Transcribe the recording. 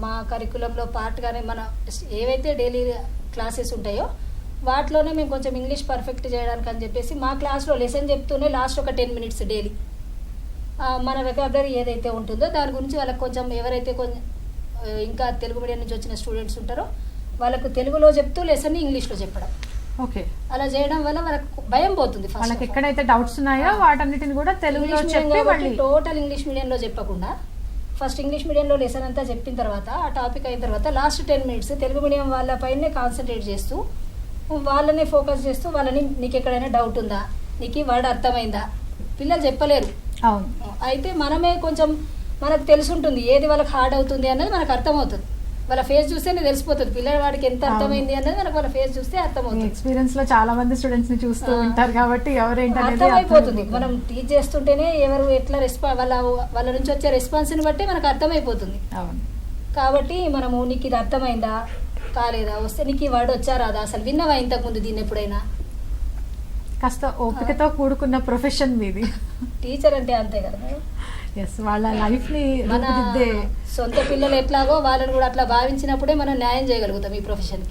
మా కరికులంలో పార్ట్గానే మన ఏవైతే డైలీ క్లాసెస్ ఉంటాయో వాటిలోనే మేము కొంచెం ఇంగ్లీష్ పర్ఫెక్ట్ చేయడానికి అని చెప్పేసి మా క్లాస్లో లెసన్ చెప్తూనే లాస్ట్ ఒక 10 minutes డైలీ మన వెకాబులరీ ఏదైతే ఉంటుందో దాని గురించి వాళ్ళకి కొంచెం ఎవరైతే కొంచెం ఇంకా తెలుగు మీడియం నుంచి వచ్చిన స్టూడెంట్స్ ఉంటారో వాళ్ళకు తెలుగులో చెప్తూ లెసన్ ఇంగ్లీష్లో చెప్పడం. ఓకే, అలా చేయడం వల్ల వాళ్ళకు భయం పోతుంది. వాళ్ళకి ఎక్కడైతే డౌట్స్ ఉన్నాయో వాటన్నిటిని కూడా తెలుగులో చెప్పి మళ్ళీ టోటల్ ఇంగ్లీష్ మీడియంలో చెప్పకుండా ఫస్ట్ ఇంగ్లీష్ మీడియంలో లెసన్ అంతా చెప్పిన తర్వాత ఆ టాపిక్ అయిన తర్వాత లాస్ట్ 10 minutes తెలుగు మీడియం వాళ్ళపైనే కాన్సన్ట్రేట్ చేస్తూ వాళ్ళనే ఫోకస్ చేస్తూ వాళ్ళని నీకు ఎక్కడైనా డౌట్ ఉందా, నీకు ఈ వర్డ్ అర్థమైందా, పిల్లలు చెప్పలేరు. అవును, అయితే మనమే కొంచెం మనకు తెలుసుంటుంది ఏది వాళ్ళకి హార్డ్ అవుతుంది అన్నది మనకు అర్థమవుతుంది. వాళ్ళ ఫేస్ చూస్తేనే తెలిసిపోతుంది పిల్లవాడికి ఎంత అర్థమైంది అన్నది మనకు వాళ్ళ ఫేస్ చూస్తే అర్థమవుతుంది. ఎక్స్పీరియన్స్ లో చాలా మంది స్టూడెంట్స్ ని చూస్తూ ఉంటారు కాబట్టి అర్థమైపోతుంది. మనం టీచ్ చేస్తుంటేనే ఎవరు ఎట్లా వాళ్ళ నుంచి వచ్చే రెస్పాన్స్ ని బట్టి మనకు అర్థమైపోతుంది. కాబట్టి మనము నీకు ఇది అర్థమైందా కాలేదా, వస్తే నీకు ఈ వర్డ్ వచ్చా రాదా, అసలు విన్నవా ఇంతకు ముందు దీన్ని ఎప్పుడైనా. కాస్త ఓపికతో కూడుకున్న ప్రొఫెషన్ మీది. టీచర్ అంటే అంతే కదా, వాళ్ళ లైఫ్ ని మన సొంత పిల్లలు ఎట్లాగో వాళ్ళని కూడా అట్లా భావించినప్పుడే మనం న్యాయం చేయగలుగుతాం ఈ ప్రొఫెషన్.